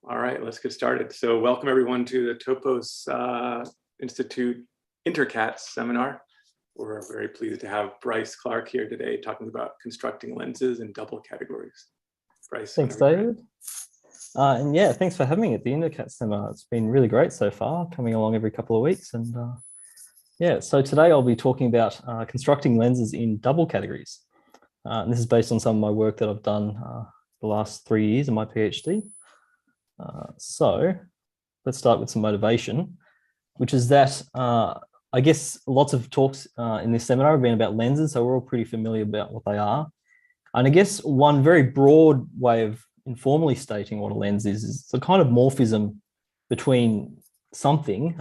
All right, let's get started. So welcome everyone to the Topos Institute Intercats seminar. We're very pleased to have Bryce Clarke here today talking about constructing lenses in double categories. Bryce. Thanks, David. And yeah, thanks for having me at the Intercats seminar. It's been really great so far, coming along every couple of weeks. And yeah, so today I'll be talking about constructing lenses in double categories. And this is based on some of my work that I've done the last 3 years of my PhD. So let's start with some motivation, which is that I guess lots of talks in this seminar have been about lenses, so we're all pretty familiar about what they are. And I guess one very broad way of informally stating what a lens is it's a kind of morphism between something,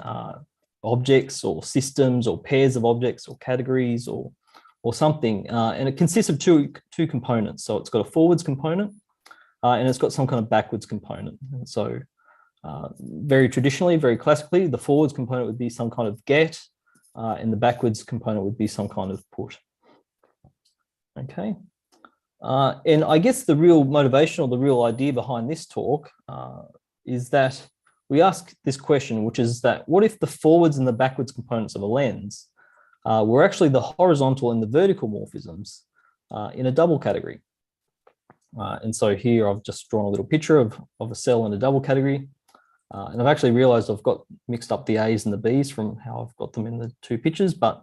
objects or systems or pairs of objects or categories or something, and it consists of two components. So it's got a forwards component and it's got some kind of backwards component. And so very traditionally, very classically, the forwards component would be some kind of get, and the backwards component would be some kind of put. Okay. And I guess the real motivation or the real idea behind this talk is that we ask this question, which is that what if the forwards and the backwards components of a lens were actually the horizontal and the vertical morphisms in a double category? And so here I've just drawn a little picture of a cell in a double category. And I've actually realized I've got mixed up the A's and the B's from how I've got them in the two pictures. But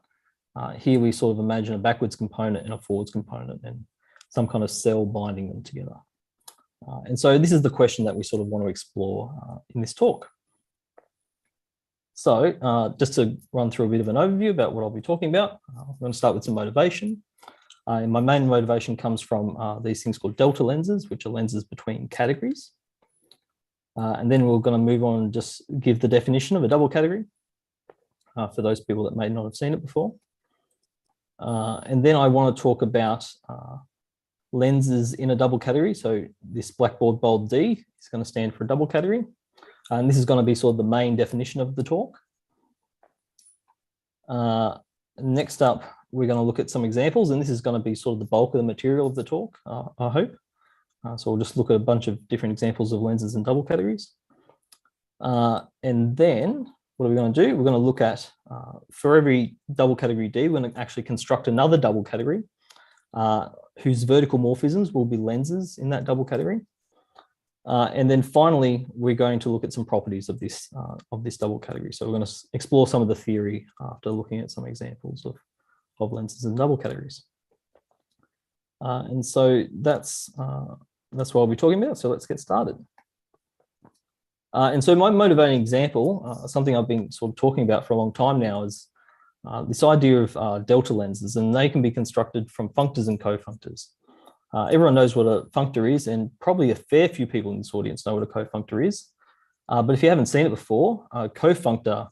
here we sort of imagine a backwards component and a forwards component and some kind of cell binding them together. And so this is the question that we sort of want to explore in this talk. So just to run through a bit of an overview about what I'll be talking about, I'm going to start with some motivation. And my main motivation comes from these things called delta lenses, which are lenses between categories. And then we're going to move on and just give the definition of a double category for those people that may not have seen it before. And then I want to talk about lenses in a double category. So this blackboard bold D is going to stand for a double category. And this is going to be sort of the main definition of the talk. Next up, we're going to look at some examples, and this is going to be sort of the bulk of the material of the talk, I hope. So we'll just look at a bunch of different examples of lenses in double categories. And then what are we going to do? We're going to look at, for every double category D, we're going to actually construct another double category whose vertical morphisms will be lenses in that double category. And then finally, we're going to look at some properties of this double category. So we're going to explore some of the theory after looking at some examples of lenses in double categories. And so that's what I'll be talking about. So let's get started. And so my motivating example, something I've been sort of talking about for a long time now, is this idea of delta lenses, and they can be constructed from functors and cofunctors. Everyone knows what a functor is, and probably a fair few people in this audience know what a cofunctor is. But if you haven't seen it before, a cofunctor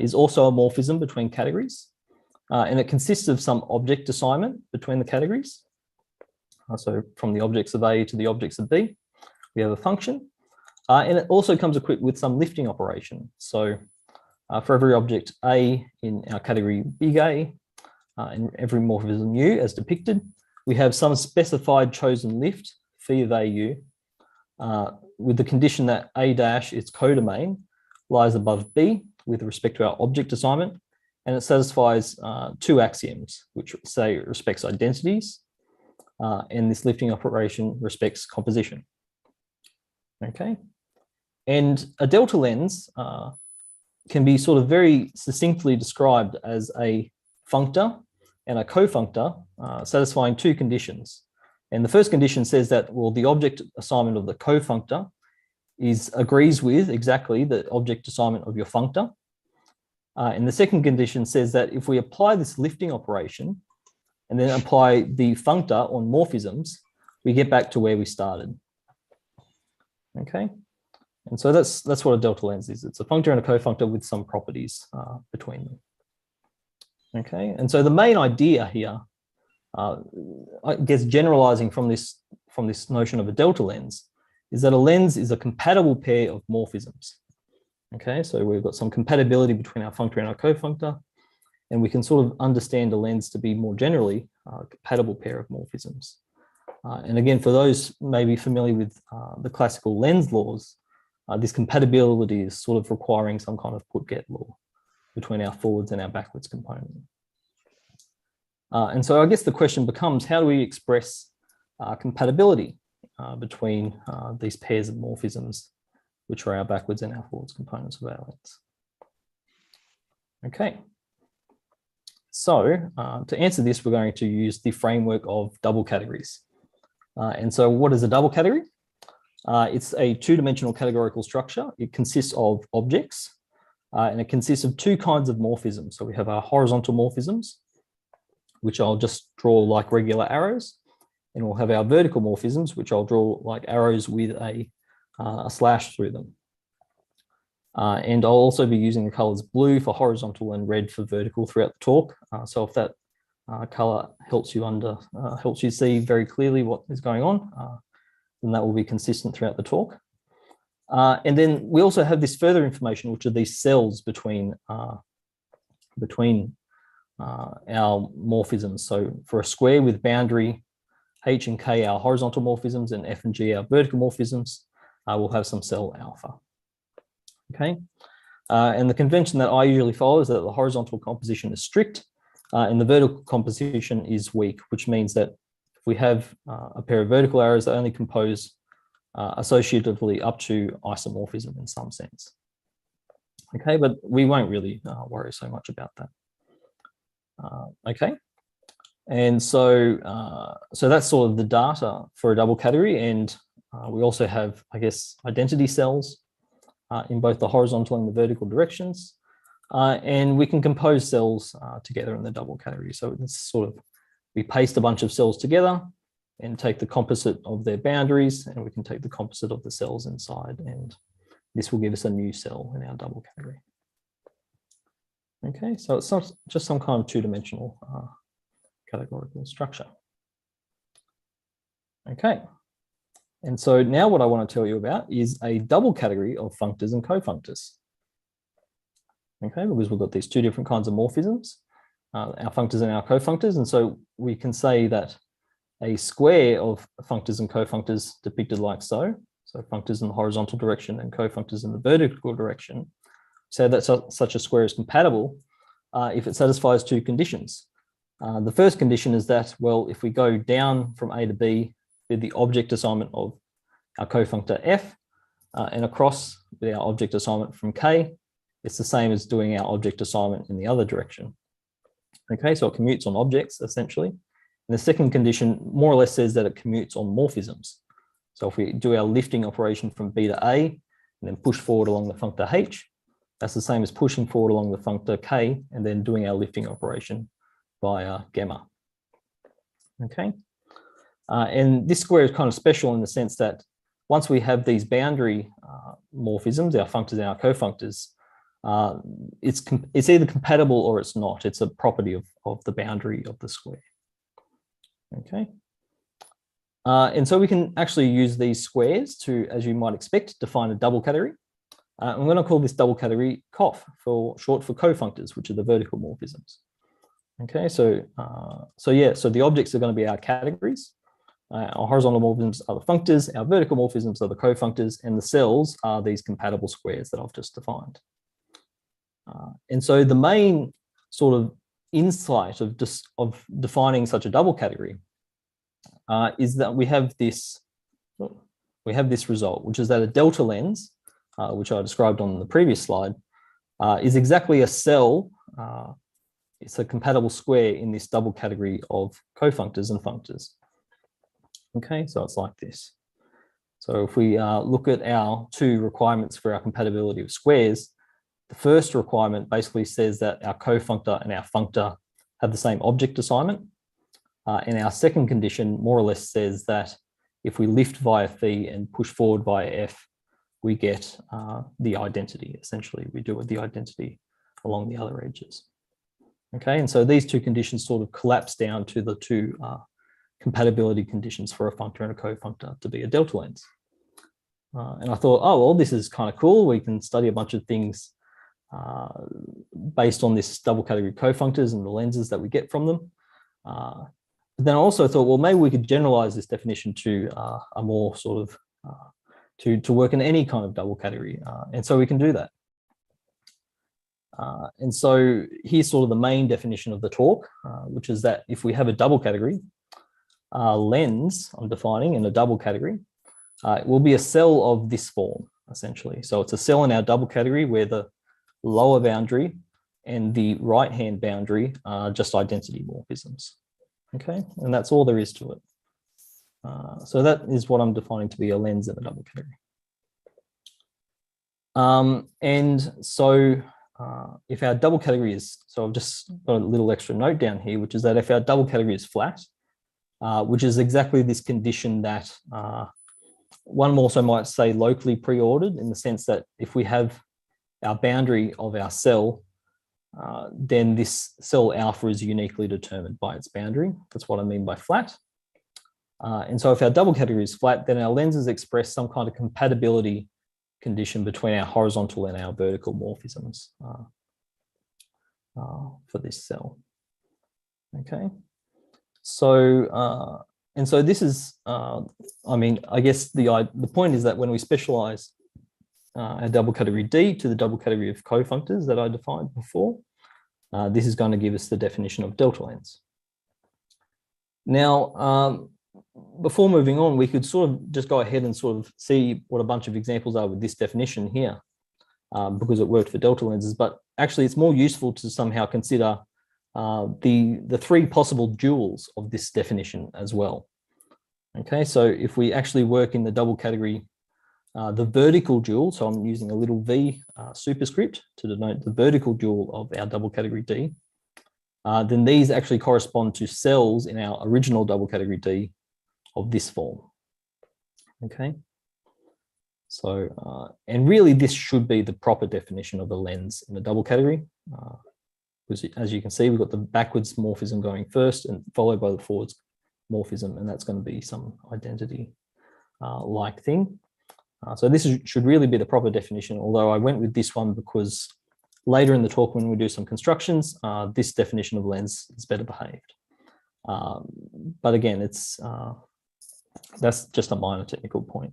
is also a morphism between categories, and it consists of some object assignment between the categories. So from the objects of A to the objects of B, we have a function, and it also comes equipped with some lifting operation. So for every object A in our category big A, and every morphism U as depicted, we have some specified chosen lift, phi of AU, with the condition that A dash, its codomain, lies above B with respect to our object assignment, and it satisfies two axioms, which say it respects identities, and this lifting operation respects composition. Okay, and a delta lens can be sort of very succinctly described as a functor and a cofunctor satisfying two conditions. And the first condition says that, well, the object assignment of the cofunctor agrees with exactly the object assignment of your functor. And the second condition says that if we apply this lifting operation and then apply the functor on morphisms, we get back to where we started. Okay, and so that's what a delta lens is. It's a functor and a cofunctor with some properties between them. Okay, and so the main idea here, I guess generalizing from this notion of a delta lens, is that a lens is a compatible pair of morphisms. Okay, so we've got some compatibility between our functor and our cofunctor, and we can sort of understand a lens to be more generally a compatible pair of morphisms. And again, for those maybe familiar with the classical lens laws, this compatibility is sort of requiring some kind of put-get law between our forwards and our backwards component. And so I guess the question becomes, how do we express compatibility between these pairs of morphisms, which are our backwards and our forwards components of our lens? Okay. So to answer this, we're going to use the framework of double categories. And so what is a double category? It's a two-dimensional categorical structure. It consists of objects, and it consists of two kinds of morphisms. So we have our horizontal morphisms, which I'll just draw like regular arrows, and we'll have our vertical morphisms, which I'll draw like arrows with a slash through them. And I'll also be using the colors blue for horizontal and red for vertical throughout the talk. So if that color helps you see very clearly what is going on, then that will be consistent throughout the talk. And then we also have this further information, which are these cells between our morphisms. So for a square with boundary H and K, our horizontal morphisms, and F and G, our vertical morphisms, we'll have some cell alpha. Okay, and the convention that I usually follow is that the horizontal composition is strict and the vertical composition is weak, which means that if we have a pair of vertical arrows, they only compose associatively up to isomorphism in some sense. Okay, but we won't really worry so much about that. Okay, and so so that's sort of the data for a double category, and we also have, I guess, identity cells in both the horizontal and the vertical directions, and we can compose cells together in the double category. So it's sort of, we paste a bunch of cells together and take the composite of their boundaries, and we can take the composite of the cells inside, and this will give us a new cell in our double category. Okay, so it's just some kind of two-dimensional categorical structure. Okay, and so now what I want to tell you about is a double category of functors and cofunctors. Okay, because we've got these two different kinds of morphisms, our functors and our cofunctors, and so we can say that a square of functors and cofunctors depicted like so, so functors in the horizontal direction and cofunctors in the vertical direction, say that such a square is compatible if it satisfies two conditions. The first condition is that, well, if we go down from A to B with the object assignment of our cofunctor F and across with our object assignment from K, it's the same as doing our object assignment in the other direction. Okay, so it commutes on objects essentially. And the second condition more or less says that it commutes on morphisms. So if we do our lifting operation from B to A and then push forward along the functor H, that's the same as pushing forward along the functor K and then doing our lifting operation via gamma. Okay, and this square is kind of special in the sense that once we have these boundary morphisms, our functors and our cofunctors, it's either compatible or it's not. It's a property of the boundary of the square. Okay, and so we can actually use these squares to, as you might expect, define a double category. I'm going to call this double category COF, for short for cofunctors, which are the vertical morphisms. Okay, so so the objects are going to be our categories. Our horizontal morphisms are the functors, our vertical morphisms are the cofunctors, and the cells are these compatible squares that I've just defined. And so the main sort of insight of defining such a double category is that we have this result, which is that a delta lens, which I described on the previous slide, is exactly a cell. It's a compatible square in this double category of cofunctors and functors. Okay, so it's like this. So if we look at our two requirements for our compatibility of squares, the first requirement basically says that our cofunctor and our functor have the same object assignment. And our second condition more or less says that if we lift via phi and push forward via F, we get the identity. Essentially, we do the identity along the other edges. Okay, and so these two conditions sort of collapse down to the two compatibility conditions for a functor and a cofunctor to be a delta lens. And I thought, oh, well, this is kind of cool. We can study a bunch of things based on this double category cofunctors and the lenses that we get from them. But then I also thought, well, maybe we could generalize this definition to a more sort of to work in any kind of double category. And so we can do that. And so here's sort of the main definition of the talk, which is that if we have a double category, lens I'm defining in a double category, it will be a cell of this form, essentially. So it's a cell in our double category where the lower boundary and the right-hand boundary are just identity morphisms. Okay, and that's all there is to it. So that is what I'm defining to be a lens in a double category. And so if our double category is, so I've just got a little extra note down here, which is that if our double category is flat, which is exactly this condition that one also might say locally pre-ordered, in the sense that if we have our boundary of our cell, then this cell alpha is uniquely determined by its boundary. That's what I mean by flat. And so if our double category is flat, then our lenses express some kind of compatibility condition between our horizontal and our vertical morphisms for this cell. Okay, so and so this is, I mean, I guess the point is that when we specialize our double category D to the double category of cofunctors that I defined before, this is going to give us the definition of delta lens. Now, before moving on, we could sort of just go ahead and sort of see what a bunch of examples are with this definition here, because it worked for delta lenses, but actually it's more useful to somehow consider the three possible duals of this definition as well. Okay, so if we actually work in the double category, the vertical dual, so I'm using a little v superscript to denote the vertical dual of our double category D, then these actually correspond to cells in our original double category D of this form. Okay, so and really this should be the proper definition of a lens in the double category, because as you can see, we've got the backwards morphism going first and followed by the forwards morphism, and that's going to be some identity like thing. So this should really be the proper definition, although I went with this one because later in the talk when we do some constructions, this definition of lens is better behaved. But again, that's just a minor technical point.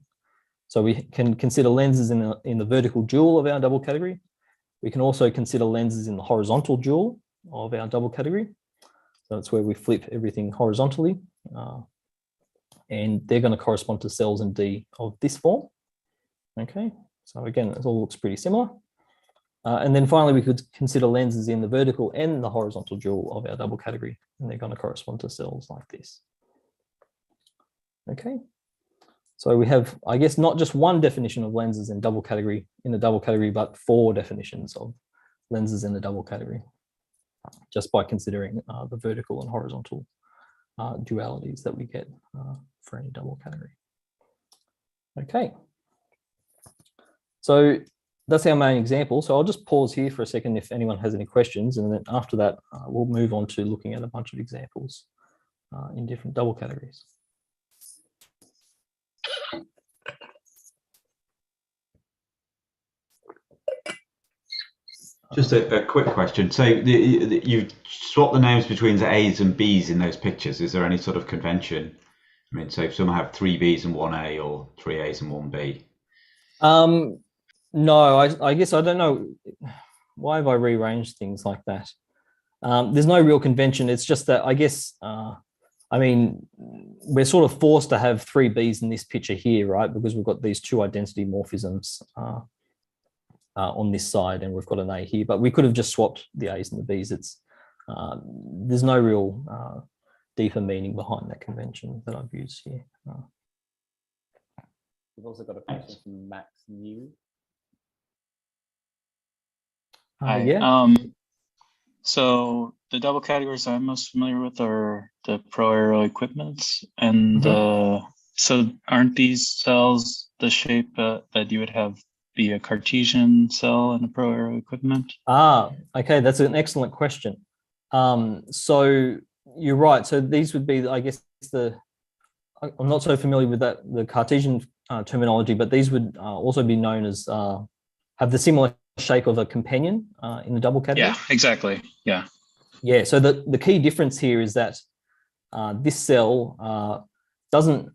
So we can consider lenses in the vertical dual of our double category. We can also consider lenses in the horizontal dual of our double category. So that's where we flip everything horizontally. And they're going to correspond to cells in D of this form. Okay, so again, it all looks pretty similar. And then finally, we could consider lenses in the vertical and the horizontal dual of our double category, and they're going to correspond to cells like this. Okay, so we have, I guess, not just one definition of lenses in the double category, but 4 definitions of lenses in the double category, just by considering the vertical and horizontal dualities that we get for any double category. Okay, so that's our main example. So I'll just pause here for a second if anyone has any questions, and then after that, we'll move on to looking at a bunch of examples in different double categories. Just a quick question. So you've swapped the names between the A's and B's in those pictures. Is there any sort of convention? I mean, so if some have 3 B's and 1 A, or 3 A's and 1 B? No, I guess I don't know. Why have I rearranged things like that? There's no real convention. It's just that I guess, I mean, we're sort of forced to have 3 B's in this picture here, right? Because we've got these 2 identity morphisms on this side, and we've got an A here, but we could have just swapped the A's and the B's. It's there's no real deeper meaning behind that convention that I've used here. We've also got a question from Max New. Yeah. So the double categories I'm most familiar with are the pro-aero equipments, and so aren't these cells the shape that you would have be a Cartesian cell in a pro-aero equipment? Okay, that's an excellent question. So you're right. So these would be, I guess, I'm not so familiar with the Cartesian terminology, but these would also be known as have the similar shape of a companion in the double category. Yeah, exactly. Yeah. Yeah. So the key difference here is that this cell doesn't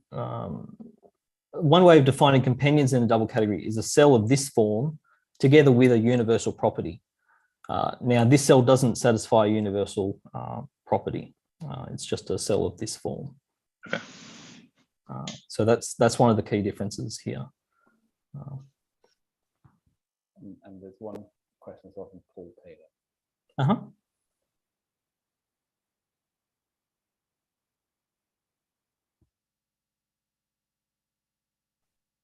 one way of defining companions in a double category is a cell of this form together with a universal property. Now, this cell doesn't satisfy a universal property. It's just a cell of this form. Okay. So that's one of the key differences here. And there's one question as well from Paul Taylor. Uh-huh.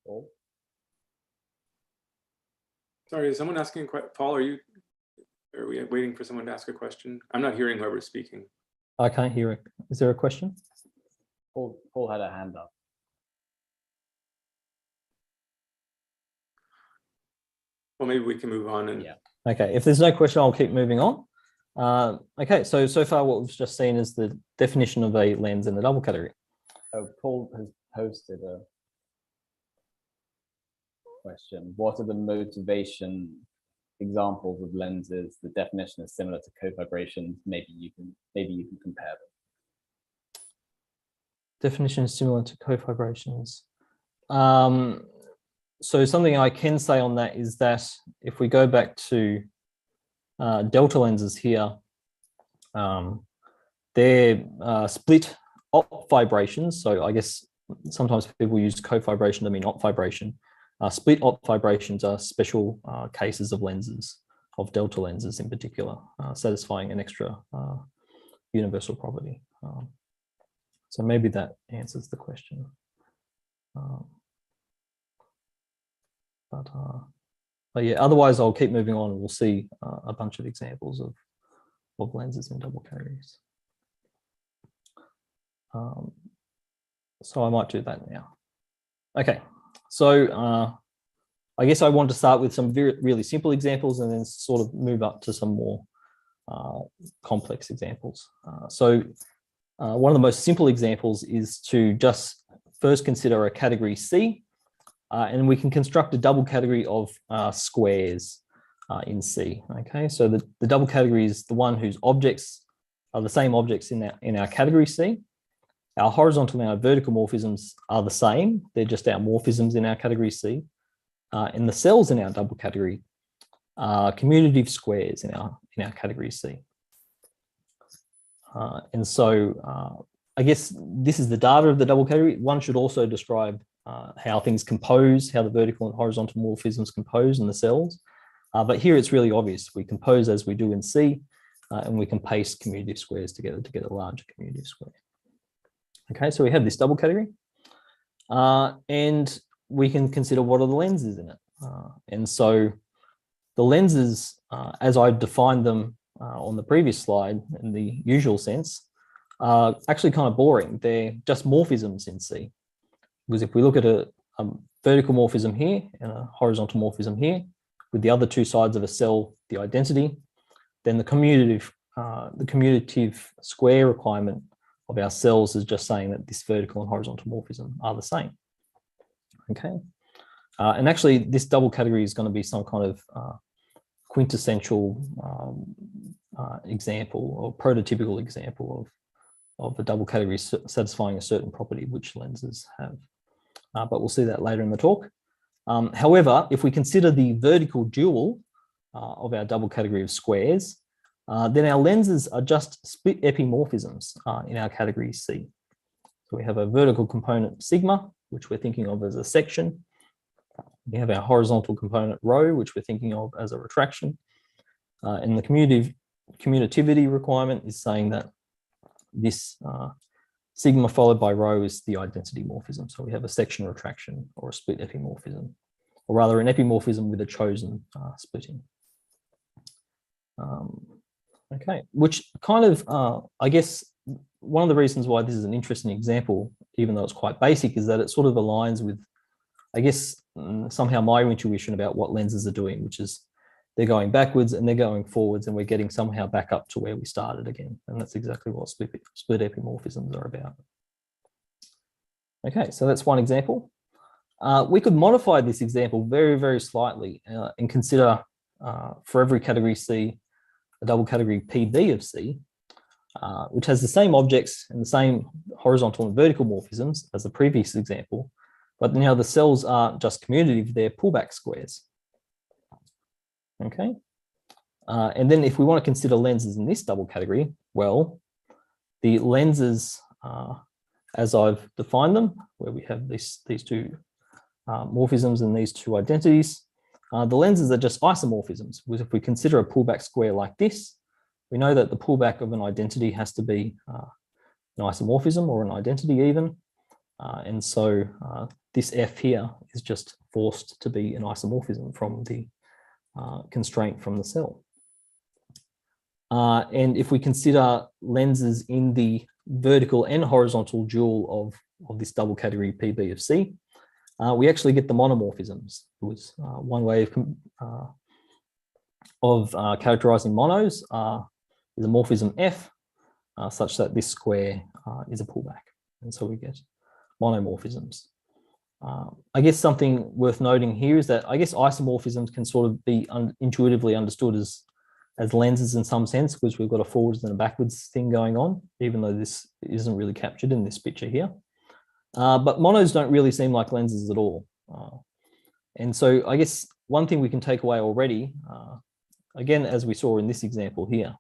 Paul? Sorry, is someone asking a question? Paul, are we waiting for someone to ask a question? I'm not hearing whoever's speaking. I can't hear it. Is there a question? Paul had a hand up. Well, maybe we can move on and Yeah. Okay, if there's no question, I'll keep moving on. Okay, so far what we've just seen is the definition of a lens in the double category. Oh, Paul has posted a question. What are the motivation examples of lenses? The definition is similar to cofibrations. Maybe you can compare them. Definition is similar to cofibrations. So something I can say on that is that if we go back to delta lenses here, they're split op vibrations. So I guess sometimes people use cofibration to mean op vibration. Split op vibrations are special cases of lenses, of delta lenses in particular, satisfying an extra universal property. So maybe that answers the question. But yeah, otherwise I'll keep moving on and we'll see a bunch of examples of lenses in double categories. So I might do that now. Okay, so I guess I want to start with some really simple examples and then sort of move up to some more complex examples. So one of the most simple examples is to just first consider a category C, and we can construct a double category of squares in C. Okay, so the double category is the one whose objects are the same objects in our category C. Our horizontal and our vertical morphisms are the same. They're just our morphisms in our category C. And the cells in our double category are commutative squares in our category C. And so I guess this is the data of the double category. One should also describe how things compose, how the vertical and horizontal morphisms compose in the cells. But here it's really obvious. We compose as we do in C, and we can paste commutative squares together to get a larger commutative square. Okay, so we have this double category. And we can consider what are the lenses in it. And so the lenses, as I defined them on the previous slide in the usual sense, are actually kind of boring. They're just morphisms in C. Because if we look at a vertical morphism here and a horizontal morphism here, with the other two sides of a cell, the identity, then the commutative square requirement of our cells is just saying that this vertical and horizontal morphism are the same. Okay, and actually this double category is going to be some kind of quintessential example or prototypical example of the double category satisfying a certain property which lenses have. But we'll see that later in the talk. However, if we consider the vertical dual of our double category of squares, then our lenses are just split epimorphisms in our category C. So we have a vertical component sigma, which we're thinking of as a section. We have our horizontal component rho, which we're thinking of as a retraction. And the commutativity requirement is saying that this sigma followed by rho is the identity morphism. So we have a section retraction or a split epimorphism, or rather an epimorphism with a chosen splitting. Okay, which kind of, I guess, one of the reasons why this is an interesting example, even though it's quite basic, is that it sort of aligns with, I guess, somehow my intuition about what lenses are doing, which is they're going backwards and they're going forwards and we're getting somehow back up to where we started again. And that's exactly what split epimorphisms are about. Okay, so that's one example. We could modify this example very, very slightly and consider for every category C, a double category PB of C, which has the same objects and the same horizontal and vertical morphisms as the previous example, But now the cells aren't just commutative, they're pullback squares. Okay. And then if we want to consider lenses in this double category, well, the lenses, as I've defined them, where we have these two morphisms and these two identities, the lenses are just isomorphisms. If we consider a pullback square like this, we know that the pullback of an identity has to be an isomorphism or an identity even. And so this F here is just forced to be an isomorphism from the constraint from the cell. And if we consider lenses in the vertical and horizontal dual of this double category PB of C, we actually get the monomorphisms. It was one way of characterizing monos is a morphism F, such that this square is a pullback. And so we get monomorphisms. I guess something worth noting here is that I guess isomorphisms can sort of be intuitively understood as lenses in some sense, because we've got a forwards and a backwards thing going on, even though this isn't really captured in this picture here. But monos don't really seem like lenses at all. And so I guess one thing we can take away already, again, as we saw in this example here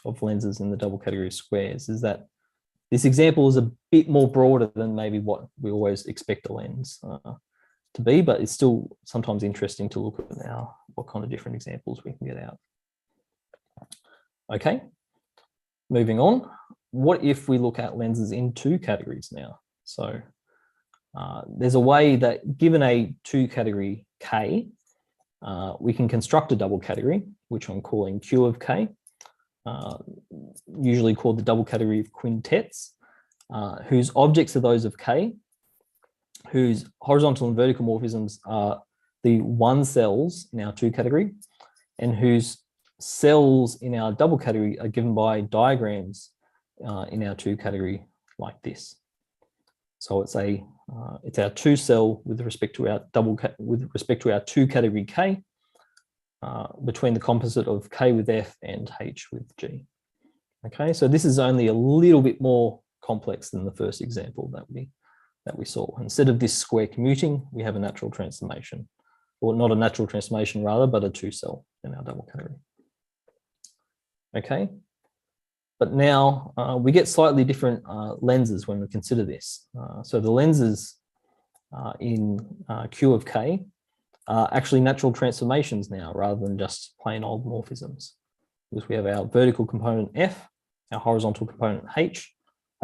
of lenses in the double category of squares, is that this example is a bit more broader than maybe what we always expect a lens to be, but it's still sometimes interesting to look at now what kind of different examples we can get out. Okay, moving on. What if we look at lenses in two categories now? So there's a way that given a two category K, we can construct a double category, which I'm calling Q of K, usually called the double category of quintets, whose objects are those of K, whose horizontal and vertical morphisms are the one cells in our two category, and whose cells in our double category are given by diagrams in our two category like this. So it's our two cell with respect to our our two category K, between the composite of K with F and H with G. Okay, so this is only a little bit more complex than the first example that we saw. Instead of this square commuting, we have a natural transformation, or not a natural transformation rather, but a two cell in our double category. Okay, but now we get slightly different lenses when we consider this. So the lenses in Q of K are actually natural transformations now, rather than just plain old morphisms, because we have our vertical component F, our horizontal component H,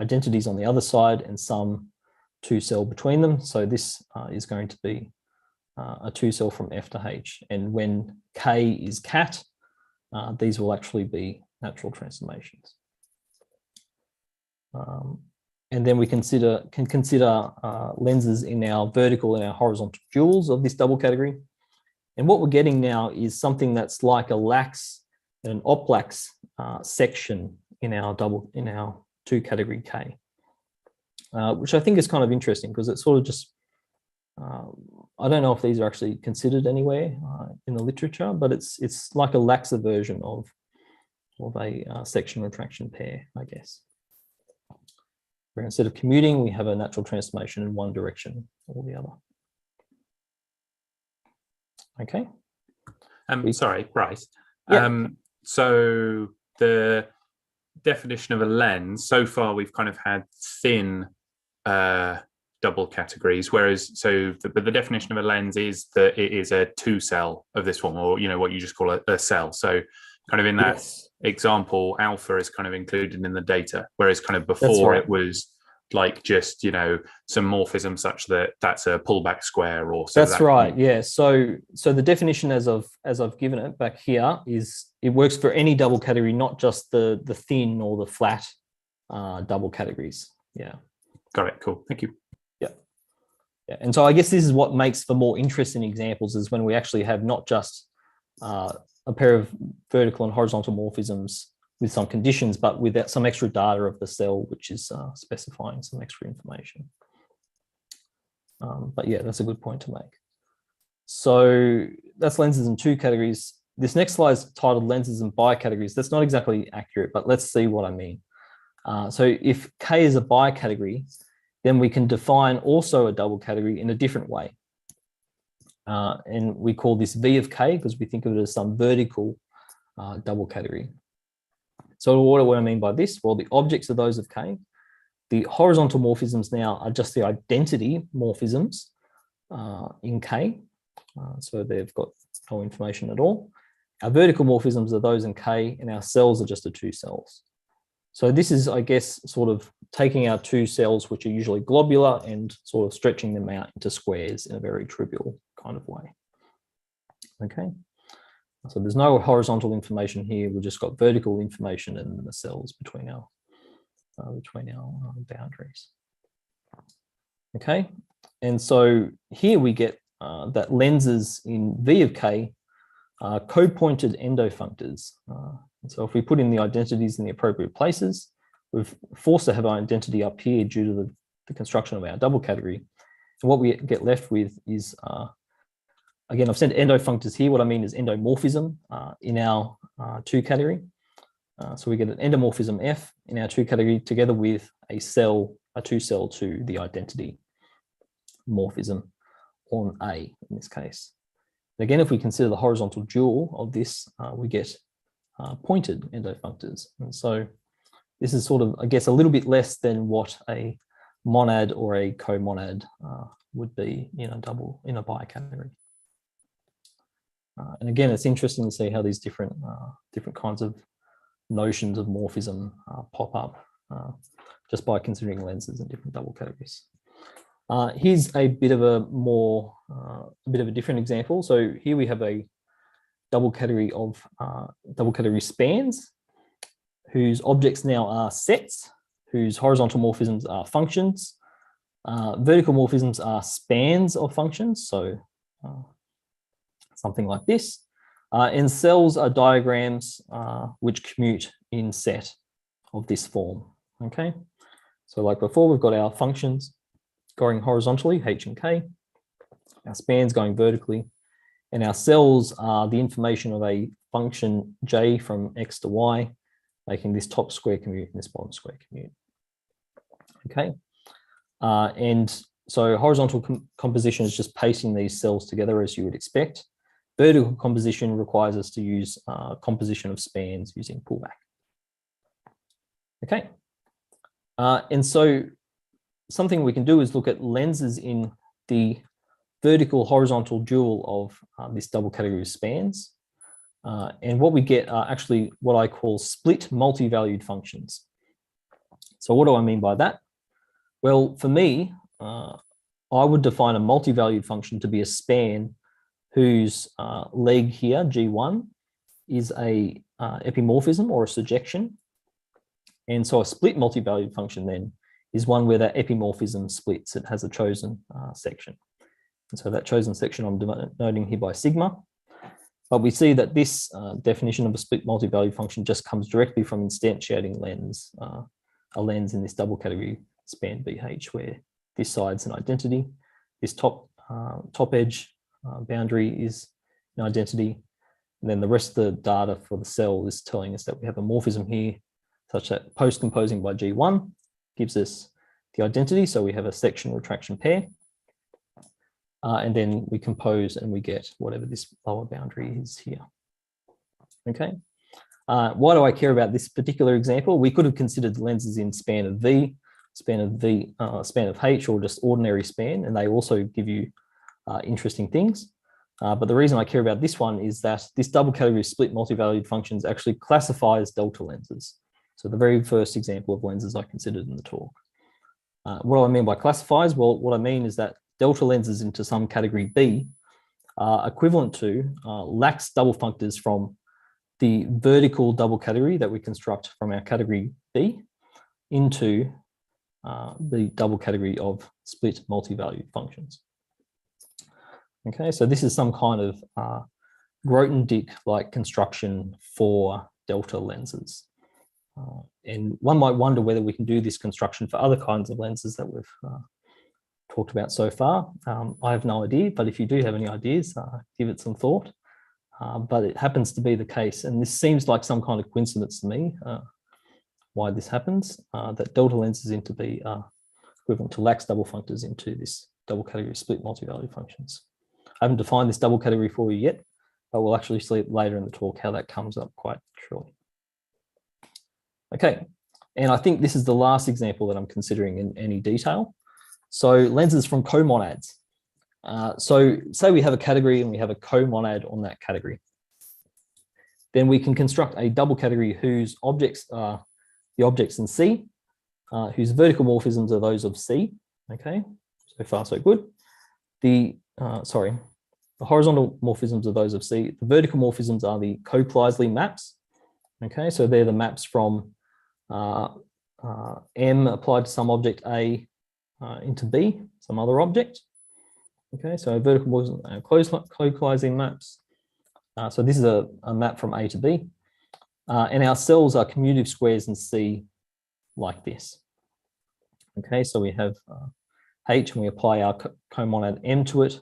identities on the other side, and some two cell between them. So this is going to be a two cell from F to H. And when K is cat, these will actually be natural transformations. And then we can consider lenses in our vertical and our horizontal duals of this double category. And what we're getting now is something that's like a lax and an oplax section in our two category K, which I think is kind of interesting because it's sort of just, I don't know if these are actually considered anywhere in the literature, but it's like a laxer version of a section retraction pair, I guess. Where instead of commuting, we have a natural transformation in one direction or the other. Okay. Sorry, Bryce. Yeah. So the definition of a lens, so far we've kind of had thin double categories, whereas but the definition of a lens is that it is a two cell of this one, or what you just call a cell. So kind of in that example, alpha is kind of included in the data, whereas kind of before it was like just some morphism such that that's a pullback square or so. That's right. Yeah. So the definition as I've given it back here is it works for any double category, not just the thin or the flat double categories. Yeah. Got it. Cool. Thank you. Yeah. And so I guess this is what makes for more interesting examples, is when we actually have not just a pair of vertical and horizontal morphisms with some conditions, but with some extra data of the cell, which is specifying some extra information. But yeah, that's a good point to make. So that's lenses in two categories. This next slide is titled lenses in bicategories. That's not exactly accurate, but let's see what I mean. So if K is a bicategory, then we can define also a double category in a different way. And we call this V of K because we think of it as some vertical double category. So what do I mean by this? Well, the objects are those of K. The horizontal morphisms now are just the identity morphisms in K. So they've got no information at all. Our vertical morphisms are those in K, and our cells are just the two cells. So this is, I guess, sort of taking our two cells, which are usually globular, and sort of stretching them out into squares in a very trivial kind of way. Okay. So there's no horizontal information here. We've just got vertical information and the cells between our boundaries. Okay. And so here we get that lenses in V of K are co-pointed endofunctors. So if we put in the identities in the appropriate places, we're forced to have our identity up here due to the construction of our double category. And what we get left with is, again, I've said endofunctors here. What I mean is endomorphism in our two category. So we get an endomorphism F in our two category together with a two cell to the identity morphism on A in this case. And again, if we consider the horizontal dual of this, we get pointed endofunctors. And so this is sort of, I guess, a little bit less than what a monad or a comonad would be in a bicategory. And again, it's interesting to see how these different kinds of notions of morphism pop up just by considering lenses in different double categories. Here's a bit of a different example. So here we have a double category spans whose objects now are sets, whose horizontal morphisms are functions. Vertical morphisms are spans of functions, so something like this. And cells are diagrams which commute in set of this form, okay? So like before, we've got our functions going horizontally, H and K, our spans going vertically, and our cells are the information of a function J from X to Y, making this top square commute and this bottom square commute, okay? And so horizontal composition is just pasting these cells together as you would expect. Vertical composition requires us to use composition of spans using pullback. Okay. And so something we can do is look at lenses in the vertical horizontal dual of this double category of spans. And what we get are actually what I call split multi-valued functions. So what do I mean by that? Well, for me, I would define a multi-valued function to be a span whose leg here, G1, is a epimorphism or a surjection. And so a split multi-valued function then is one where that epimorphism splits. It has a chosen section. And so that chosen section I'm denoting here by sigma. But we see that this definition of a split multi-valued function just comes directly from instantiating a lens in this double category span BH, where this side's an identity, this top edge boundary is an identity, and then the rest of the data for the cell is telling us that we have a morphism here, such that post-composing by G1 gives us the identity, so we have a section retraction pair, and then we compose and we get whatever this lower boundary is here. Okay. Why do I care about this particular example? We could have considered lenses in span of V, span of H, or just ordinary span, and they also give you interesting things. But the reason I care about this one is that this double category of split multi-valued functions actually classifies delta lenses. So the very first example of lenses I considered in the talk. What do I mean by classifies? Well, what I mean is that delta lenses into some category B are equivalent to lax double functors from the vertical double category that we construct from our category B into the double category of split multi-valued functions. Okay, so this is some kind of Grothendieck-like construction for delta lenses. And one might wonder whether we can do this construction for other kinds of lenses that we've talked about so far. I have no idea, but if you do have any ideas, give it some thought. But it happens to be the case, and this seems like some kind of coincidence to me, why this happens, that delta lenses into B are equivalent to lax double functors into this double category of split multi-value functions. I haven't defined this double category for you yet, but we'll actually see later in the talk how that comes up quite shortly. Okay, and I think this is the last example that I'm considering in any detail. So lenses from comonads. So say we have a category and we have a comonad on that category. Then we can construct a double category whose objects are the objects in C, whose vertical morphisms are those of C. Okay, so far so good. The horizontal morphisms are those of C. The vertical morphisms are the co-Kleisli maps. Okay, so they're the maps from M applied to some object A into B, some other object. Okay, so vertical morphisms, co-Kleisli maps. So this is a map from A to B. And our cells are commutative squares in C like this. Okay, so we have H and we apply our comonad M to it.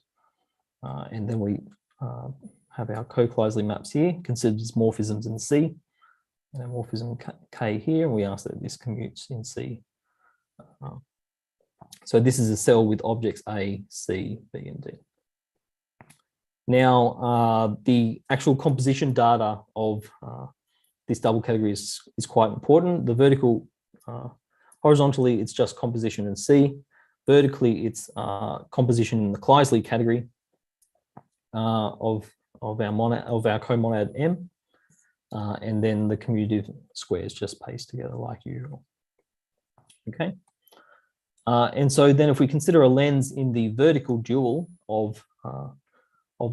And then we have our co-Kleisli maps here, considered as morphisms in C. And a morphism K here, and we ask that this commutes in C. So this is a cell with objects A, C, B, and D. Now, the actual composition data of this double category is quite important. The vertical, horizontally, it's just composition in C. Vertically, it's composition in the Kleisli category of our comonad M. And then the commutative squares just paste together like usual. Okay. And so then if we consider a lens in the vertical dual of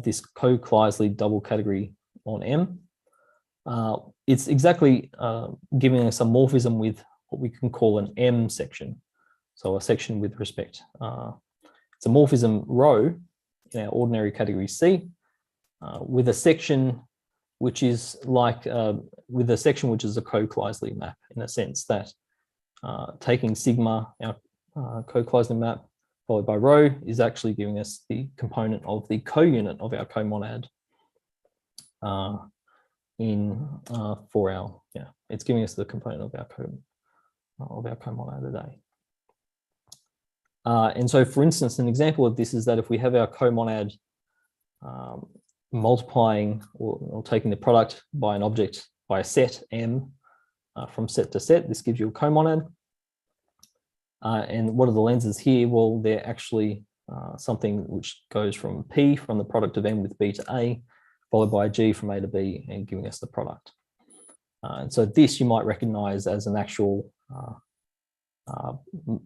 this co-Kleisli double category on M, it's exactly giving us a morphism with what we can call an M section. So a section with respect. It's a morphism rho in our ordinary category C with a section which is like, with a section which is a co-Kleisli map, in a sense that taking sigma, our co-Kleisli map, followed by rho, is actually giving us the component of the co-unit of our comonad it's giving us the component of our comonad today. And so, for instance, an example of this is that if we have our comonad multiplying or taking the product by an object, by a set M from set to set, this gives you a comonad. And what are the lenses here? Well, they're actually something which goes from P, from the product of M with B to A, followed by G from A to B, and giving us the product. And so this you might recognize as an actual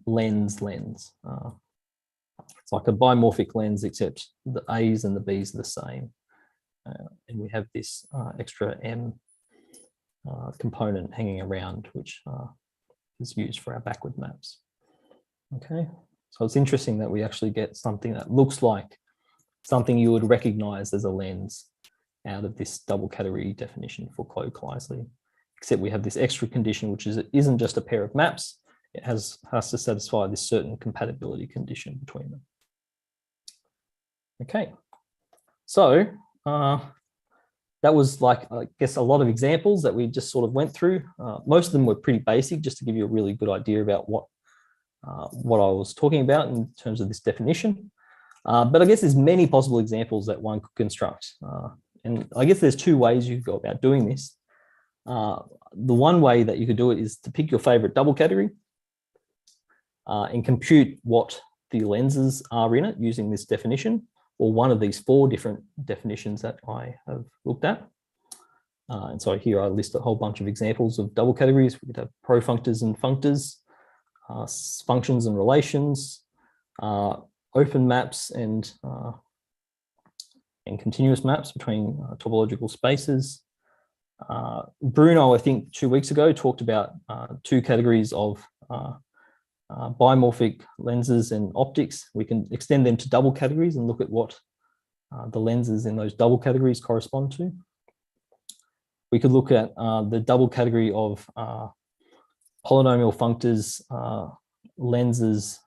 lens. It's like a bimorphic lens, except the A's and the B's are the same. And we have this extra M component hanging around, which is used for our backward maps. Okay, so it's interesting that we actually get something that looks like something you would recognize as a lens out of this double category definition for co-Kleisli, except we have this extra condition, which isn't just a pair of maps. It has to satisfy this certain compatibility condition between them. Okay, so that was, like, I guess, a lot of examples that we just sort of went through. Most of them were pretty basic, just to give you a really good idea about what I was talking about in terms of this definition. But I guess there's many possible examples that one could construct. And I guess there's two ways you could go about doing this. The one way that you could do it is to pick your favorite double category and compute what the lenses are in it using this definition, or one of these 4 different definitions that I have looked at. And so here I list a whole bunch of examples of double categories. We could have profunctors and functors, functions and relations, open maps and continuous maps between topological spaces. Bruno, I think 2 weeks ago, talked about 2 categories of bimorphic lenses and optics. We can extend them to double categories and look at what the lenses in those double categories correspond to. We could look at the double category of polynomial functors, lenses,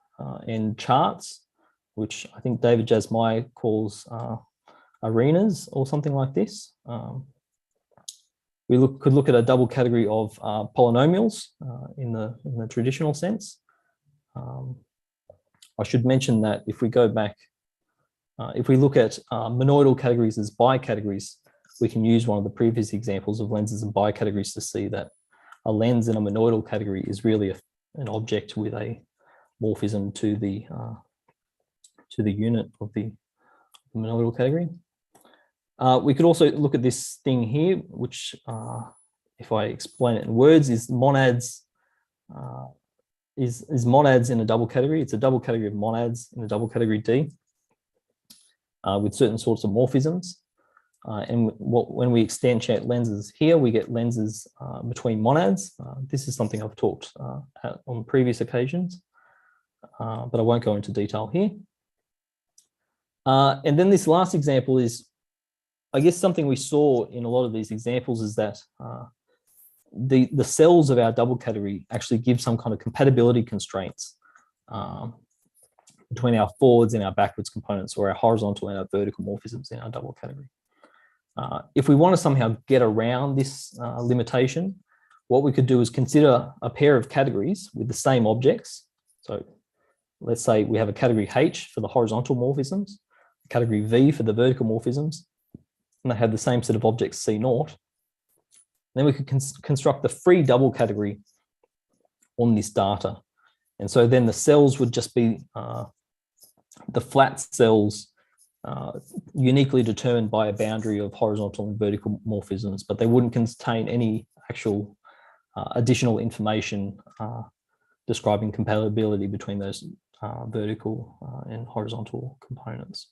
and charts, which I think David Jasmai calls arenas or something like this. We could look at a double category of polynomials in the traditional sense. I should mention that if we go back, if we look at monoidal categories as bicategories, we can use one of the previous examples of lenses and bicategories to see that a lens in a monoidal category is really an object with a morphism to the unit of the monoidal category. We could also look at this thing here, which, if I explain it in words, is monads. Is monads in a double category? It's a double category of monads in a double category D with certain sorts of morphisms. And when we instantiate lenses here, we get lenses between monads. This is something I've talked on previous occasions, but I won't go into detail here. And then this last example is, I guess, something we saw in a lot of these examples is that the cells of our double category actually give some kind of compatibility constraints between our forwards and our backwards components, or our horizontal and our vertical morphisms in our double category. If we want to somehow get around this limitation, what we could do is consider a pair of categories with the same objects. So let's say we have a category H for the horizontal morphisms, category V for the vertical morphisms, and they have the same set of objects C0. Then we could construct the free double category on this data. And so then the cells would just be the flat cells uniquely determined by a boundary of horizontal and vertical morphisms, but they wouldn't contain any actual additional information describing compatibility between those vertical and horizontal components.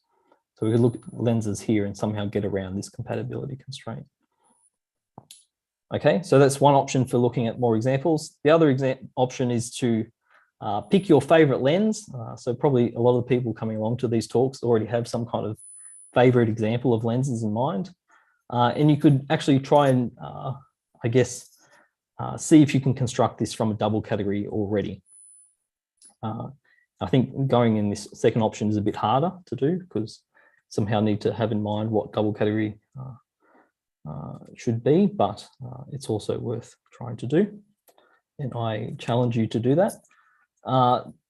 So we could look at lenses here and somehow get around this compatibility constraint. Okay, so that's one option for looking at more examples. The other option is to pick your favorite lens. So probably a lot of the people coming along to these talks already have some kind of favorite example of lenses in mind. And you could actually try and, I guess, see if you can construct this from a double category already. I think going in this second option is a bit harder to do because somehow need to have in mind what double category should be, but it's also worth trying to do. And I challenge you to do that.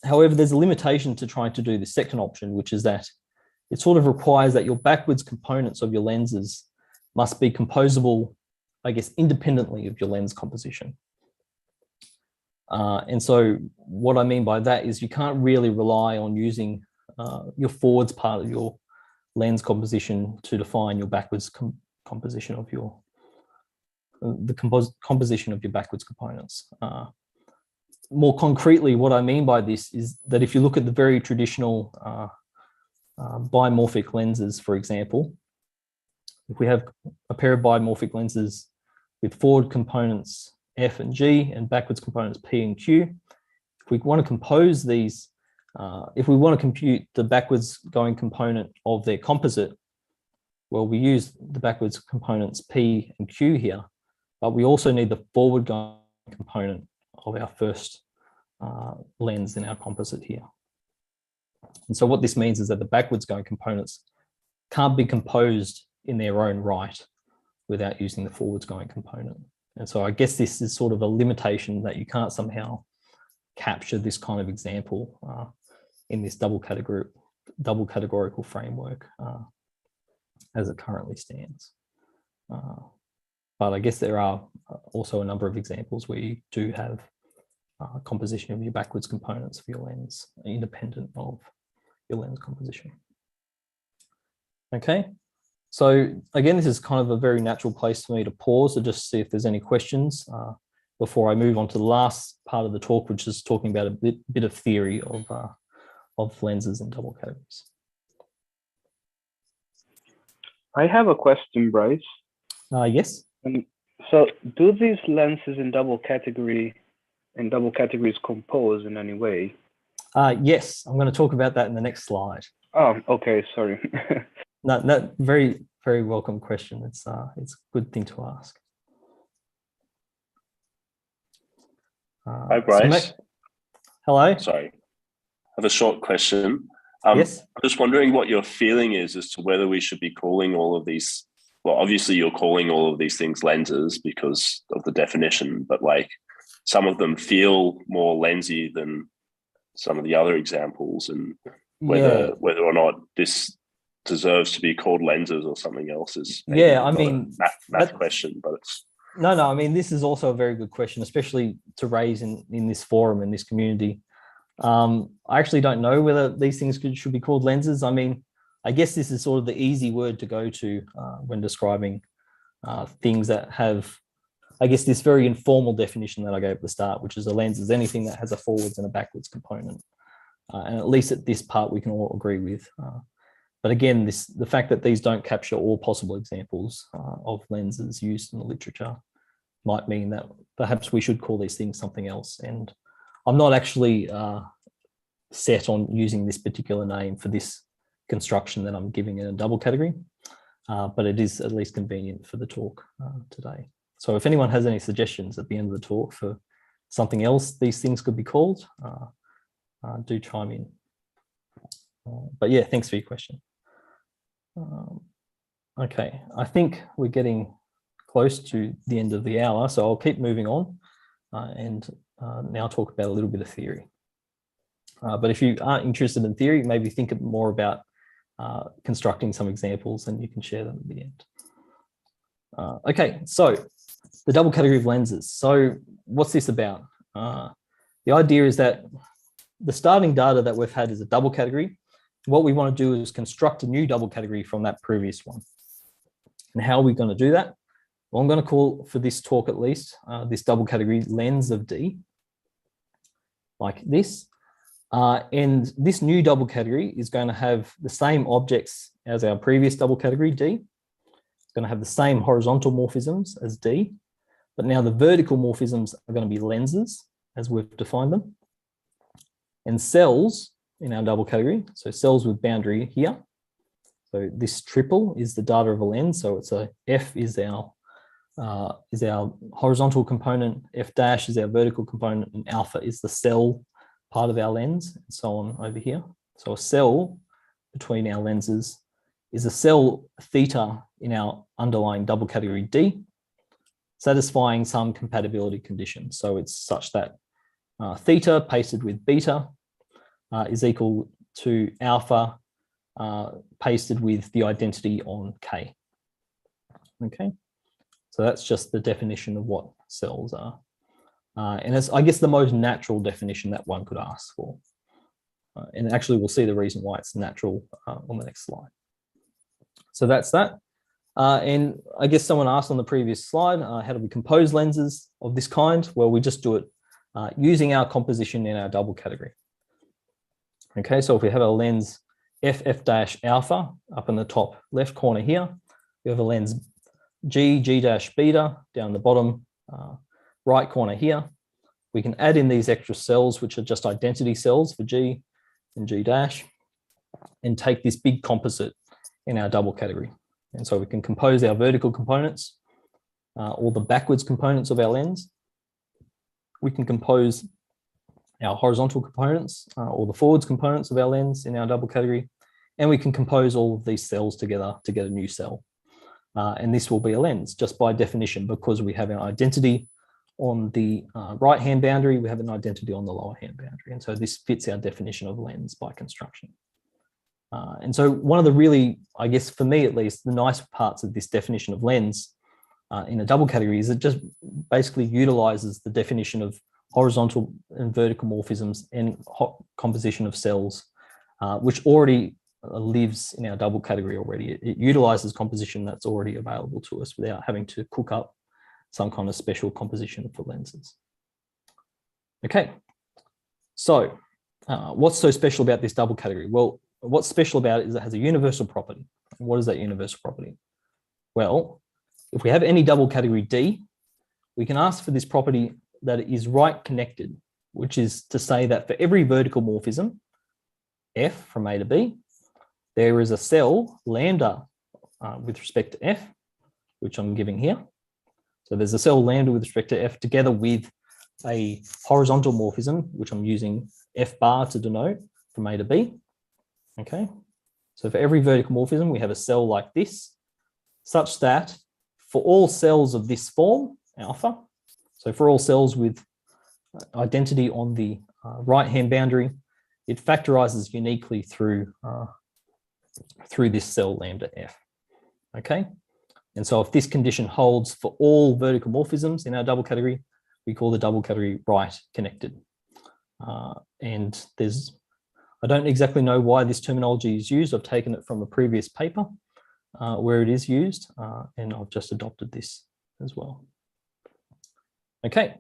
However, there's a limitation to trying to do the second option, which is that it sort of requires that your backwards components of your lenses must be composable, I guess, independently of your lens composition. And so what I mean by that is you can't really rely on using your forwards part of your lens composition to define your backwards composition of your composition of your backwards components. More concretely, what I mean by this is that if you look at the very traditional bimorphic lenses, for example, if we have a pair of bimorphic lenses with forward components F and G and backwards components P and Q, if we want to compose these, if we want to compute the backwards going component of their composite, well, we use the backwards components P and Q here, but we also need the forward going component of our first lens in our composite here. And so what this means is that the backwards going components can't be composed in their own right without using the forwards going component. And so I guess this is sort of a limitation that you can't somehow capture this kind of example in this double categorical framework as it currently stands. But I guess there are also a number of examples where you do have composition of your backwards components for your lens independent of your lens composition. Okay, so again, this is kind of a very natural place for me to pause to just see if there's any questions before I move on to the last part of the talk, which is talking about a bit of theory of lenses and double categories. I have a question, Bryce. Yes. So do these lenses in double categories compose in any way? Yes, I'm going to talk about that in the next slide. Oh, okay, sorry. No, very, very welcome question. It's a good thing to ask. Hi, Bryce. Hello. Sorry, I have a short question. Yes. I'm just wondering what your feeling is as to whether we should be calling all of these, well, obviously you're calling all of these things lenses because of the definition, but like some of them feel more lensy than some of the other examples and whether or not this deserves to be called lenses or something else is I mean, a math question, but it's no, I mean, this is also a very good question, especially to raise in this forum, in this community. I actually don't know whether these things should be called lenses. I mean, I guess this is sort of the easy word to go to when describing things that have, I guess, this very informal definition that I gave at the start, which is a lens is anything that has a forwards and a backwards component. And at least at this part, we can all agree with. But again, the fact that these don't capture all possible examples of lenses used in the literature might mean that perhaps we should call these things something else. And I'm not actually set on using this particular name for this construction that I'm giving in a double category, but it is at least convenient for the talk today. So if anyone has any suggestions at the end of the talk for something else these things could be called, do chime in. But yeah, thanks for your question. Okay, I think we're getting close to the end of the hour, so I'll keep moving on and now talk about a little bit of theory. But if you aren't interested in theory, maybe think more about constructing some examples and you can share them at the end. Okay, so the double category of lenses. So what's this about? The idea is that the starting data that we've had is a double category. What we want to do is construct a new double category from that previous one. And how are we going to do that? Well, I'm going to call, for this talk at least, this double category lens of D, like this. And this new double category is going to have the same objects as our previous double category, D. It's going to have the same horizontal morphisms as D, but now the vertical morphisms are going to be lenses, as we've defined them. And cells in our double category, so cells with boundary here. So this triple is the data of a lens. So it's a F is our horizontal component, F dash is our vertical component, and alpha is the cell part of our lens, and so on over here. So a cell between our lenses is a cell theta in our underlying double category D, satisfying some compatibility condition. So it's such that theta pasted with beta is equal to alpha pasted with the identity on K. Okay, so that's just the definition of what cells are. And it's, I guess, the most natural definition that one could ask for. And actually, we'll see the reason why it's natural on the next slide. So that's that. And I guess someone asked on the previous slide, how do we compose lenses of this kind? Well, we just do it using our composition in our double category. Okay, so if we have a lens F dash alpha up in the top left corner here, we have a lens G dash beta down the bottom right corner here. We can add in these extra cells, which are just identity cells for G and G dash, and take this big composite in our double category. And so we can compose our vertical components, or the backwards components of our lens. We can compose our horizontal components, or the forwards components of our lens in our double category. And we can compose all of these cells together to get a new cell. And this will be a lens just by definition, because we have our identity on the right-hand boundary, we have an identity on the lower-hand boundary. And so this fits our definition of lens by construction. And so one of the really, I guess for me at least, the nice parts of this definition of lens in a double category is it just basically utilizes the definition of horizontal and vertical morphisms and composition of cells, which already lives in our double category already. It utilizes composition that's already available to us without having to cook up some kind of special composition for lenses. Okay, so what's so special about this double category? Well, what's special about it is it has a universal property. And what is that universal property? Well, if we have any double category D, we can ask for this property that it is right connected, which is to say that for every vertical morphism, F from A to B, there is a cell lambda with respect to F, which I'm giving here. So there's a cell lambda with respect to F together with a horizontal morphism, which I'm using F bar to denote from A to B. Okay, so for every vertical morphism, we have a cell like this, such that for all cells of this form, alpha, so for all cells with identity on the right-hand boundary, it factorizes uniquely through this cell lambda f. Okay, and so if this condition holds for all vertical morphisms in our double category, we call the double category right connected. And I don't exactly know why this terminology is used. I've taken it from a previous paper where it is used, and I've just adopted this as well. Okay,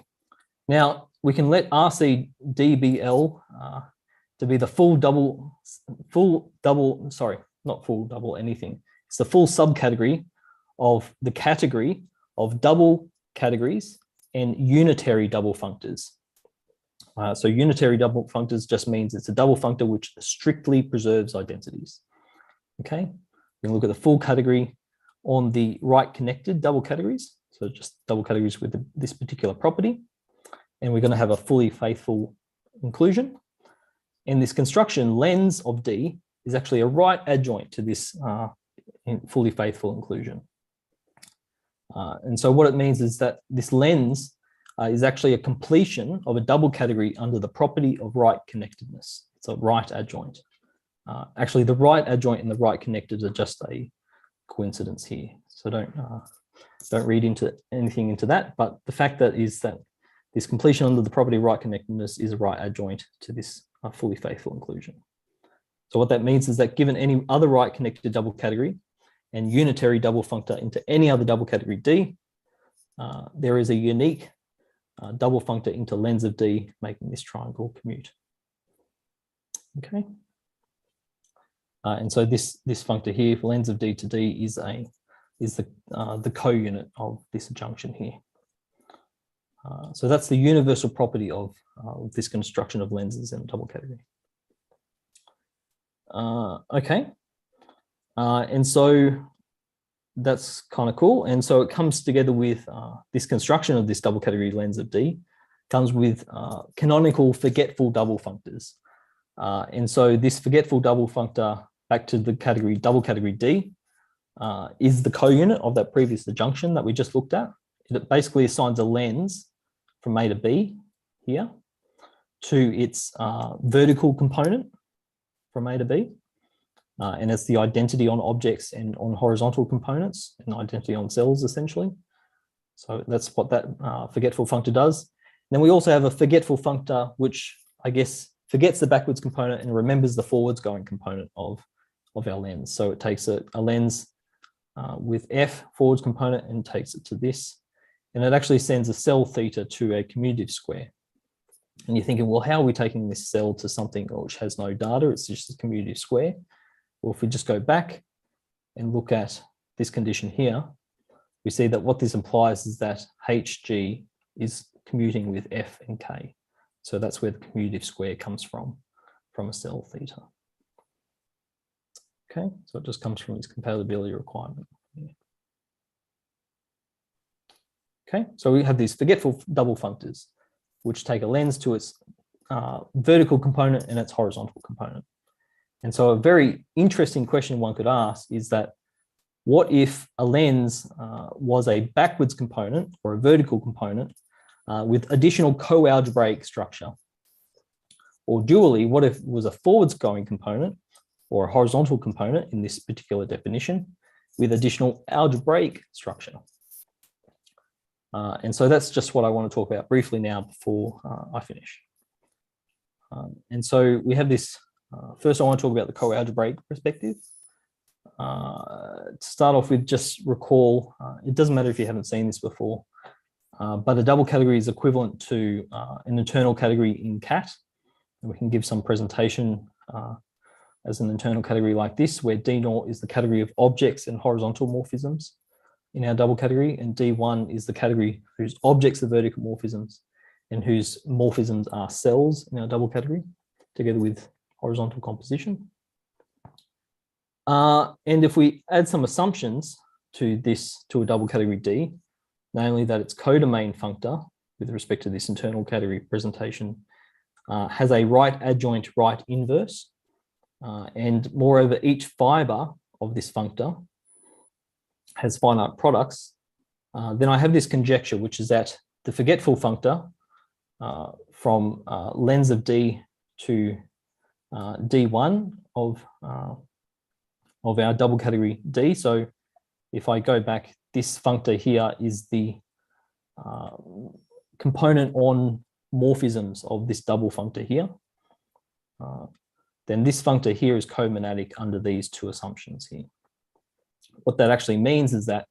now we can let RCDBL to be the full double anything. It's the full subcategory of the category of double categories and unitary double functors. So unitary double functors just means it's a double functor which strictly preserves identities. Okay, we can look at the full category on the right connected double categories. So just double categories with this particular property. And we're going to have a fully faithful inclusion. And this construction lens of D is actually a right adjoint to this fully faithful inclusion. And so what it means is that this lens is actually a completion of a double category under the property of right connectedness. It's a right adjoint. Actually, the right adjoint and the right connected are just a coincidence here. So don't read into anything into that. But the fact that is that this completion under the property of right connectedness is a right adjoint to this fully faithful inclusion. So what that means is that given any other right connected double category and unitary double functor into any other double category D, there is a unique double functor into lens of D, making this triangle commute. Okay. And so this functor here, lens of D to D, is the co-unit of this adjunction here. So that's the universal property of this construction of lenses in a double category. Okay. And so that's kind of cool. And so it comes together with this construction of this double category lens of D comes with canonical forgetful double functors. And so this forgetful double functor back to the category double category D is the co-unit of that previous adjunction that we just looked at. It basically assigns a lens from A to B here to its vertical component from A to B. And it's the identity on objects and on horizontal components and identity on cells, essentially. So that's what that forgetful functor does. And then we also have a forgetful functor, which I guess forgets the backwards component and remembers the forwards going component of our lens. So it takes a lens with F forwards component and takes it to this. And it actually sends a cell theta to a commutative square. And you're thinking, well, how are we taking this cell to something which has no data? It's just a commutative square. Well, if we just go back and look at this condition here, we see that what this implies is that HG is commuting with F and K. So that's where the commutative square comes from a cell theta. Okay, so it just comes from its compatibility requirement. Okay, so we have these forgetful double functors, which take a lens to its vertical component and its horizontal component. And so a very interesting question one could ask is that what if a lens was a backwards component or a vertical component with additional coalgebraic structure? Or dually, what if it was a forwards going component or a horizontal component in this particular definition with additional algebraic structure? And so that's just what I want to talk about briefly now before I finish. And so we have this, first I want to talk about the coalgebraic perspective. To start off with, just recall, it doesn't matter if you haven't seen this before, but a double category is equivalent to an internal category in CAT. And we can give some presentation as an internal category like this, where D0 is the category of objects and horizontal morphisms in our double category, and D1 is the category whose objects are vertical morphisms and whose morphisms are cells in our double category, together with horizontal composition. And if we add some assumptions to a double category D, namely that its codomain functor with respect to this internal category presentation has a right adjoint right inverse, and moreover each fiber of this functor has finite products, then I have this conjecture, which is that the forgetful functor from lens of D to D1 of our double category D. So if I go back, this functor here is the component on morphisms of this double functor here. Then this functor here is comonadic under these two assumptions here. What that actually means is that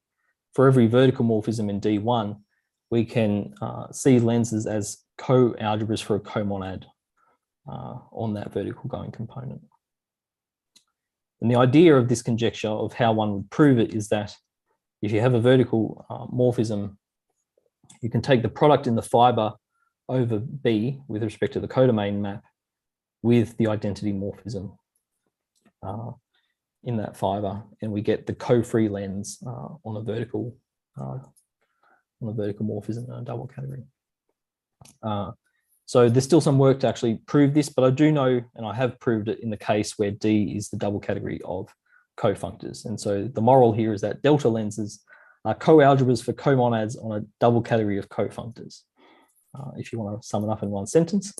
for every vertical morphism in D1, we can see lenses as co-algebras for a comonad on that vertical going component. And the idea of this conjecture of how one would prove it is that if you have a vertical morphism, you can take the product in the fiber over B with respect to the codomain map with the identity morphism in that fiber, and we get the co-free lens on a vertical morphism in a double category. So there's still some work to actually prove this, but I do know, and I have proved it in the case where D is the double category of cofunctors. And so the moral here is that delta lenses are co-algebras for comonads on a double category of cofunctors, if you want to sum it up in one sentence.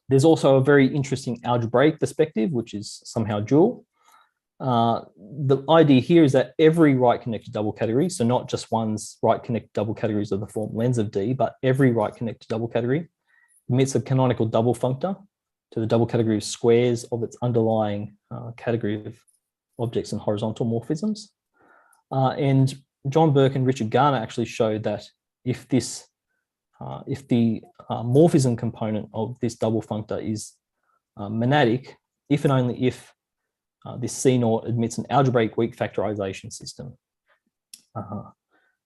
There's also a very interesting algebraic perspective, which is somehow dual. The idea here is that every right-connected double category, so not just one's right-connected double categories of the form lens of D, but every right-connected double category emits a canonical double functor to the double category of squares of its underlying category of objects and horizontal morphisms. And John Burke and Richard Garner actually showed that if the morphism component of this double functor is monadic, if and only if this C0 admits an algebraic weak factorization system.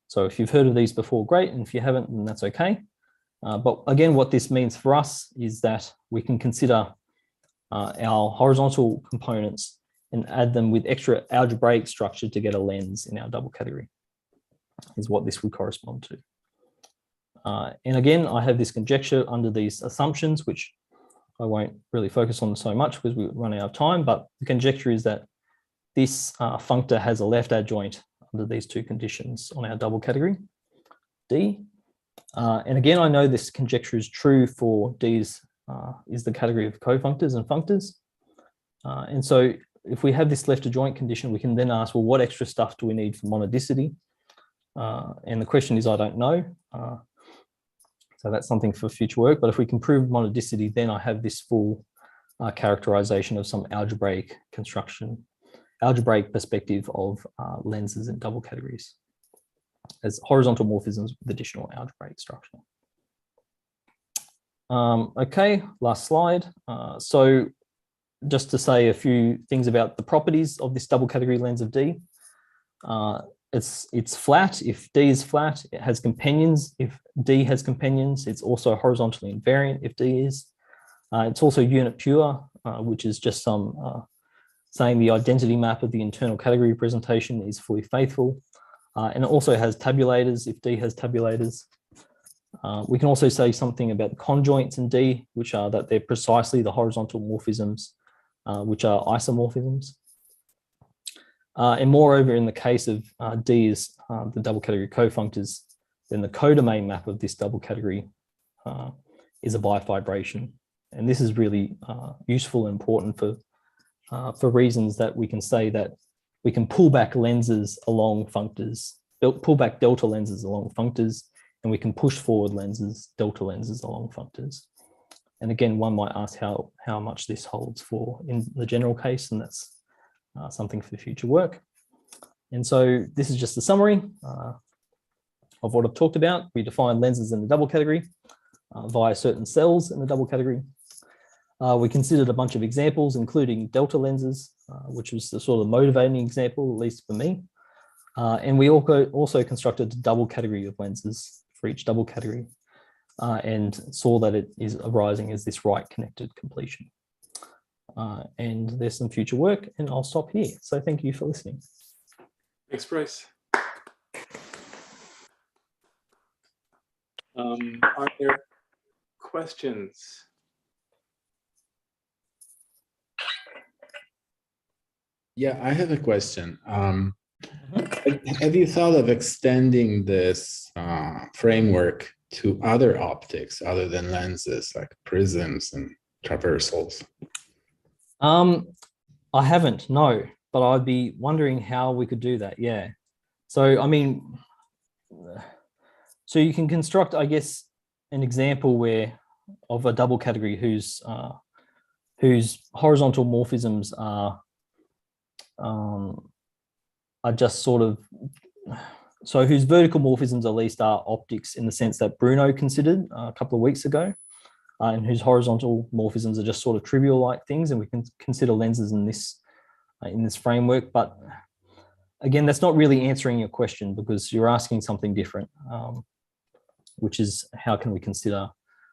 So if you've heard of these before, great, and if you haven't, then that's okay. But again, what this means for us is that we can consider our horizontal components and add them with extra algebraic structure to get a lens in our double category, is what this would correspond to. And again, I have this conjecture under these assumptions, which I won't really focus on so much because we're running out of time, but the conjecture is that this functor has a left adjoint under these two conditions on our double category, D. And again, I know this conjecture is true for D's is the category of cofunctors and functors. And so if we have this left adjoint condition, we can then ask, well, what extra stuff do we need for monadicity? And the question is, I don't know. So that's something for future work. But if we can prove monadicity, then I have this full characterization of some algebraic construction, algebraic perspective of lenses in double categories as horizontal morphisms with additional algebraic structure. Okay, last slide. So just to say a few things about the properties of this double category lens of D. It's flat. If D is flat, it has companions. If D has companions, it's also horizontally invariant if D is. It's also unit pure, which is just some saying the identity map of the internal category representation is fully faithful. And it also has tabulators if D has tabulators. We can also say something about the conjoints in D, which are that they're precisely the horizontal morphisms, which are isomorphisms. And moreover, in the case of D is the double category cofunctors, then the codomain map of this double category is a bifibration. And this is really useful and important for reasons that we can say that we can pull back lenses along functors, pull back delta lenses along functors, and we can push forward lenses, delta lenses along functors. And again, one might ask how much this holds for in the general case, and that's something for future work. And so this is just a summary of what I've talked about. We define lenses in the double category via certain cells in the double category. We considered a bunch of examples, including delta lenses, which was the sort of motivating example, at least for me. And we also constructed a double category of lenses for each double category and saw that it is arising as this right connected completion. And there's some future work, and I'll stop here. So thank you for listening. Thanks, Bryce. Are there questions? Yeah, I have a question. Have you thought of extending this framework to other optics other than lenses, like prisms and traversals? I haven't, no, but I'd be wondering how we could do that. Yeah. So, I mean, so you can construct, I guess, an example where of a double category whose horizontal morphisms are just sort of, so whose vertical morphisms at least are optics in the sense that Bruno considered a couple of weeks ago, and whose horizontal morphisms are just sort of trivial like things, and we can consider lenses in this framework. But again, that's not really answering your question because you're asking something different, which is how can we consider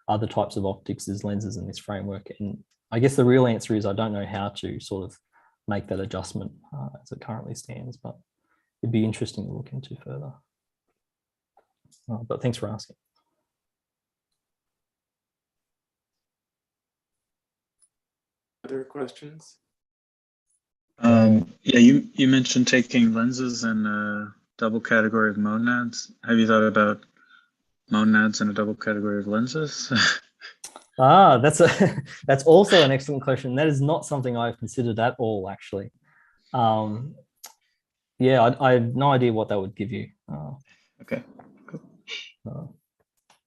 other types of optics as lenses in this framework? And I guess the real answer is I don't know how to sort of make that adjustment as it currently stands, but it'd be interesting to look into further. But thanks for asking. Other questions? Yeah, you mentioned taking lenses in a double category of monads. Have you thought about monads in a double category of lenses? That's also an excellent question. That is not something I've considered at all, actually. Yeah, I have no idea what that would give you. Okay, cool.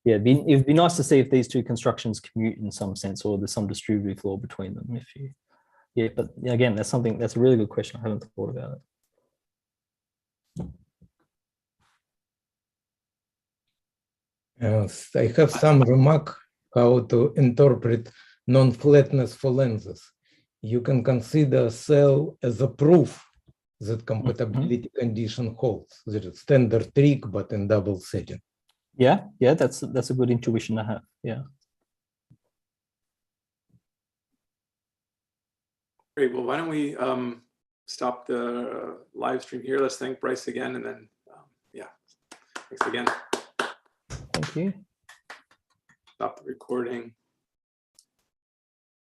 Yeah, it'd be nice to see if these two constructions commute in some sense, or there's some distributive law between them. Yeah, but again, that's a really good question. I haven't thought about it. Yes, I have some remark how to interpret non-flatness for lenses. You can consider cell as a proof that compatibility condition holds. That is standard trick, but in double setting. Yeah, that's a good intuition to have. Yeah. Great. Well, why don't we stop the live stream here? Let's thank Bryce again, and then yeah, thanks again. Thank you. Stop the recording.